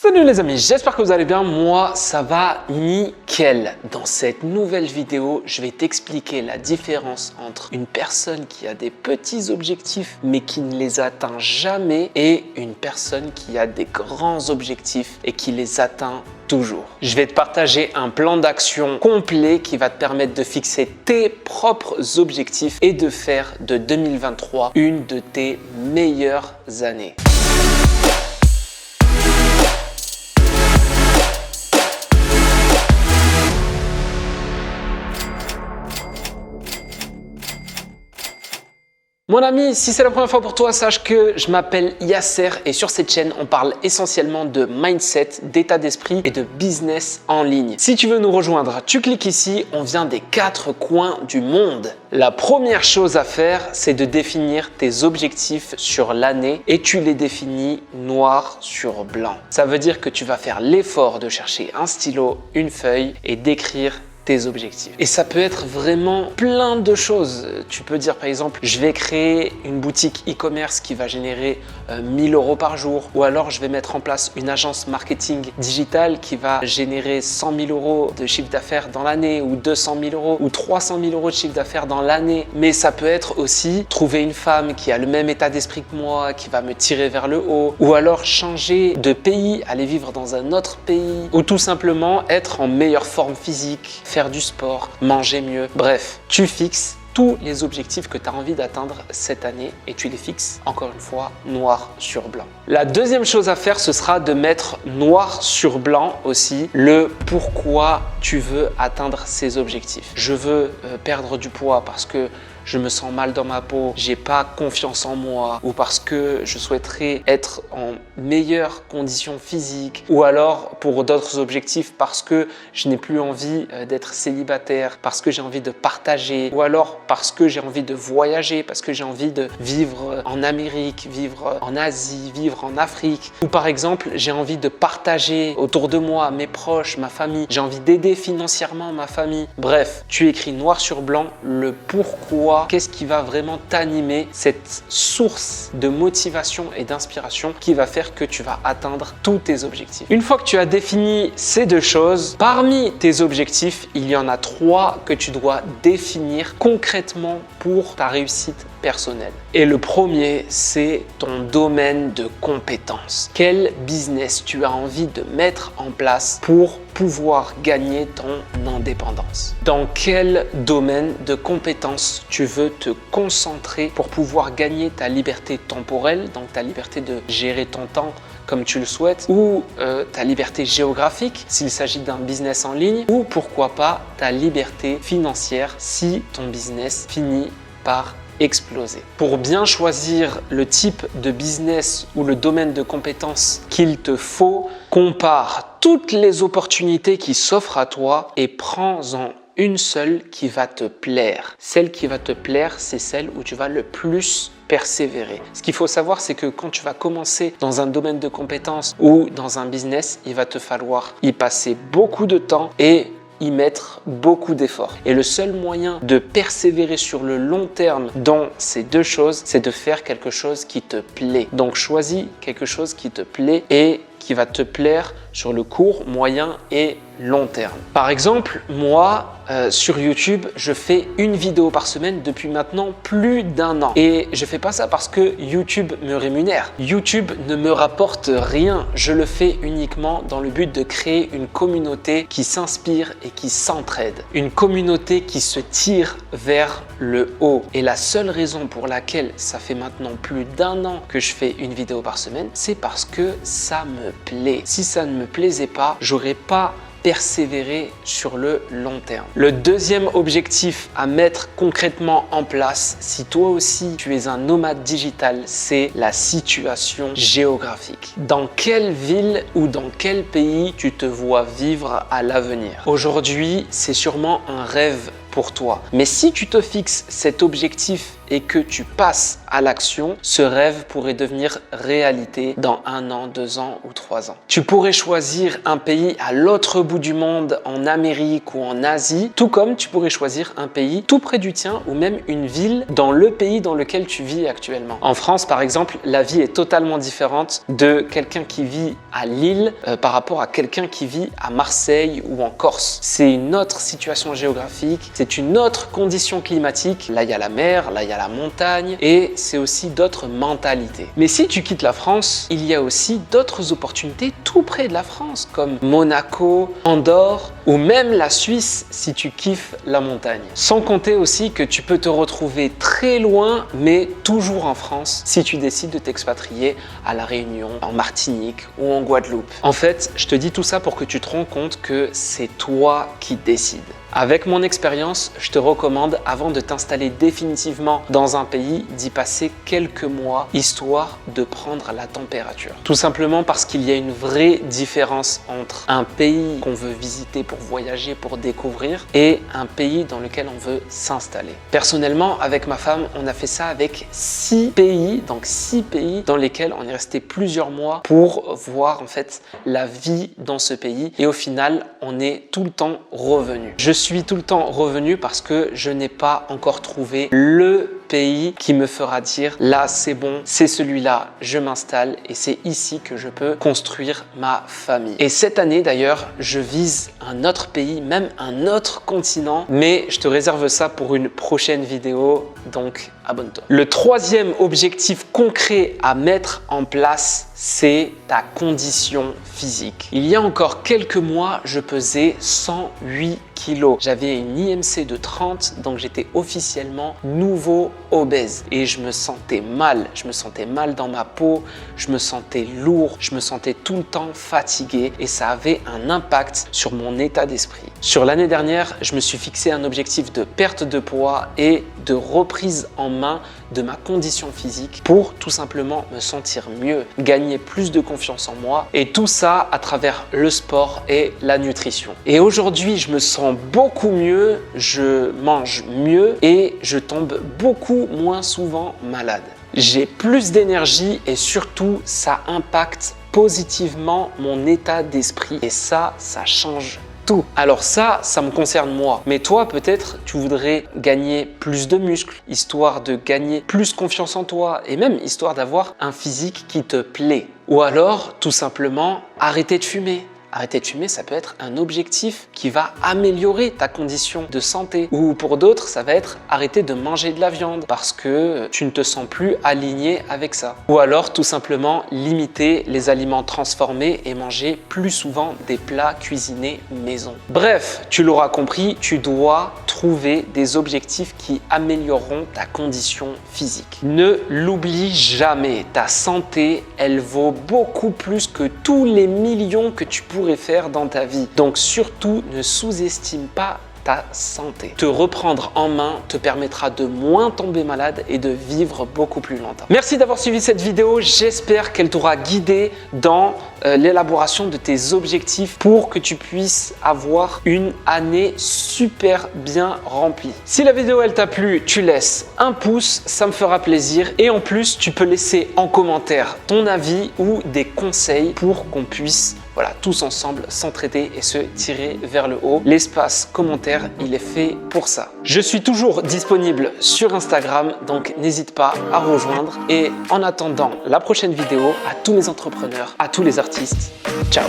Salut les amis, j'espère que vous allez bien. Moi, ça va nickel. Dans cette nouvelle vidéo, je vais t'expliquer la différence entre une personne qui a des petits objectifs mais qui ne les atteint jamais et une personne qui a des grands objectifs et qui les atteint toujours. Je vais te partager un plan d'action complet qui va te permettre de fixer tes propres objectifs et de faire de 2023 une de tes meilleures années. Mon ami, si c'est la première fois pour toi, sache que je m'appelle Yasser et sur cette chaîne, on parle essentiellement de mindset, d'état d'esprit et de business en ligne. Si tu veux nous rejoindre, tu cliques ici, on vient des 4 coins du monde. La première chose à faire, c'est de définir tes objectifs sur l'année et tu les définis noir sur blanc. Ça veut dire que tu vas faire l'effort de chercher un stylo, une feuille et d'écrire tes objectifs. Et ça peut être vraiment plein de choses. Tu peux dire par exemple, je vais créer une boutique e-commerce qui va générer 1000 € par jour, ou alors je vais mettre en place une agence marketing digital qui va générer 100 000 € de chiffre d'affaires dans l'année, ou 200 000 € ou 300 000 € de chiffre d'affaires dans l'année. Mais ça peut être aussi trouver une femme qui a le même état d'esprit que moi, qui va me tirer vers le haut, ou alors changer de pays, aller vivre dans un autre pays, ou tout simplement être en meilleure forme physique, faire du sport, manger mieux. Bref, tu fixes tous les objectifs que tu as envie d'atteindre cette année et tu les fixes, encore une fois, noir sur blanc. La deuxième chose à faire, ce sera de mettre noir sur blanc aussi le pourquoi tu veux atteindre ces objectifs. Je veux perdre du poids parce que je me sens mal dans ma peau, j'ai pas confiance en moi, ou parce que je souhaiterais être en meilleure condition physique, ou alors pour d'autres objectifs parce que je n'ai plus envie d'être célibataire, parce que j'ai envie de partager, ou alors parce que j'ai envie de voyager, parce que j'ai envie de vivre en Amérique, vivre en Asie, vivre en Afrique, ou par exemple j'ai envie de partager autour de moi mes proches, ma famille, j'ai envie d'aider financièrement ma famille. Bref, tu écris noir sur blanc le pourquoi. Qu'est-ce qui va vraiment t'animer, cette source de motivation et d'inspiration qui va faire que tu vas atteindre tous tes objectifs. Une fois que tu as défini ces deux choses, parmi tes objectifs, il y en a 3 que tu dois définir concrètement pour ta réussite personnelle. Et le premier, c'est ton domaine de compétence. Quel business tu as envie de mettre en place pour pouvoir gagner ton indépendance? Dans quel domaine de compétences tu veux te concentrer pour pouvoir gagner ta liberté temporelle, donc ta liberté de gérer ton temps comme tu le souhaites, ou ta liberté géographique s'il s'agit d'un business en ligne, ou pourquoi pas ta liberté financière si ton business finit par exploser. Pour bien choisir le type de business ou le domaine de compétences qu'il te faut, compare toutes les opportunités qui s'offrent à toi et prends-en une seule qui va te plaire. Celle qui va te plaire, c'est celle où tu vas le plus persévérer. Ce qu'il faut savoir, c'est que quand tu vas commencer dans un domaine de compétences ou dans un business, il va te falloir y passer beaucoup de temps et y mettre beaucoup d'efforts. Et le seul moyen de persévérer sur le long terme dans ces deux choses, c'est de faire quelque chose qui te plaît. Donc choisis quelque chose qui te plaît et qui va te plaire sur le court, moyen et long terme. Par exemple, moi, sur YouTube, je fais une vidéo par semaine depuis maintenant plus d'1 an. Et je fais pas ça parce que YouTube me rémunère. YouTube ne me rapporte rien. Je le fais uniquement dans le but de créer une communauté qui s'inspire et qui s'entraide. Une communauté qui se tire vers le haut. Et la seule raison pour laquelle ça fait maintenant plus d'1 an que je fais une vidéo par semaine, c'est parce que ça me plaît. Si ça ne me plaisait pas, j'aurais pas persévérer sur le long terme. Le deuxième objectif à mettre concrètement en place, si toi aussi tu es un nomade digital, c'est la situation géographique. Dans quelle ville ou dans quel pays tu te vois vivre à l'avenir? Aujourd'hui, c'est sûrement un rêve pour toi. Mais si tu te fixes cet objectif et que tu passes à l'action, ce rêve pourrait devenir réalité dans 1 an, 2 ans ou 3 ans. Tu pourrais choisir un pays à l'autre bout du monde, en Amérique ou en Asie, tout comme tu pourrais choisir un pays tout près du tien ou même une ville dans le pays dans lequel tu vis actuellement. En France, par exemple, la vie est totalement différente de quelqu'un qui vit à Lille par rapport à quelqu'un qui vit à Marseille ou en Corse. C'est une autre situation géographique, c'est une autre condition climatique. Là, il y a la mer, là, il y a la montagne et c'est aussi d'autres mentalités. Mais si tu quittes la France, il y a aussi d'autres opportunités tout près de la France, comme Monaco, Andorre ou même la Suisse si tu kiffes la montagne. Sans compter aussi que tu peux te retrouver très loin, mais toujours en France si tu décides de t'expatrier à La Réunion, en Martinique ou en Guadeloupe. En fait, je te dis tout ça pour que tu te rends compte que c'est toi qui décides. Avec mon expérience, je te recommande, avant de t'installer définitivement dans un pays, d'y passer quelques mois, histoire de prendre la température. Tout simplement parce qu'il y a une vraie différence entre un pays qu'on veut visiter pour voyager, pour découvrir, et un pays dans lequel on veut s'installer. Personnellement, avec ma femme, on a fait ça avec 6 pays, donc 6 pays dans lesquels on est resté plusieurs mois pour voir en fait la vie dans ce pays. Et au final, on est tout le temps revenu. Je suis tout le temps revenu parce que je n'ai pas encore trouvé le pays qui me fera dire là c'est bon, c'est celui-là, je m'installe et c'est ici que je peux construire ma famille. Et cette année d'ailleurs, je vise un autre pays, même un autre continent, mais je te réserve ça pour une prochaine vidéo, donc abonne-toi. Le troisième objectif concret à mettre en place, c'est ta condition physique. Il y a encore quelques mois, je pesais 108 kilos. J'avais une IMC de 30, donc j'étais officiellement nouveau obèse. Et je me sentais mal. Je me sentais mal dans ma peau, je me sentais lourd, je me sentais tout le temps fatigué et ça avait un impact sur mon état d'esprit. Sur l'année dernière, je me suis fixé un objectif de perte de poids et de reprise en main de ma condition physique pour tout simplement me sentir mieux, gagner plus de confiance en moi et tout ça à travers le sport et la nutrition. Et aujourd'hui, je me sens beaucoup mieux, je mange mieux et je tombe beaucoup moins souvent malade. J'ai plus d'énergie et surtout, ça impacte positivement mon état d'esprit et ça change tout. Alors ça me concerne moi. Mais toi, peut-être, tu voudrais gagner plus de muscles, histoire de gagner plus confiance en toi et même histoire d'avoir un physique qui te plaît. Ou alors, tout simplement, arrêter de fumer. Arrêter de fumer, ça peut être un objectif qui va améliorer ta condition de santé. Ou pour d'autres, ça va être arrêter de manger de la viande parce que tu ne te sens plus aligné avec ça. Ou alors tout simplement limiter les aliments transformés et manger plus souvent des plats cuisinés maison. Bref, tu l'auras compris, tu dois trouver des objectifs qui amélioreront ta condition physique. Ne l'oublie jamais, ta santé, elle vaut beaucoup plus que tous les millions que tu pourrais faire dans ta vie. Donc surtout, ne sous-estime pas ta santé. Te reprendre en main te permettra de moins tomber malade et de vivre beaucoup plus longtemps. Merci d'avoir suivi cette vidéo. J'espère qu'elle t'aura guidé dans l'élaboration de tes objectifs pour que tu puisses avoir une année super bien remplie. Si la vidéo elle t'a plu, tu laisses un pouce, ça me fera plaisir. Et en plus, tu peux laisser en commentaire ton avis ou des conseils pour qu'on puisse tous ensemble s'entraider et se tirer vers le haut. L'espace commentaire, il est fait pour ça. Je suis toujours disponible sur Instagram, donc n'hésite pas à rejoindre. Et en attendant la prochaine vidéo, à tous mes entrepreneurs, à tous les artistes, ciao!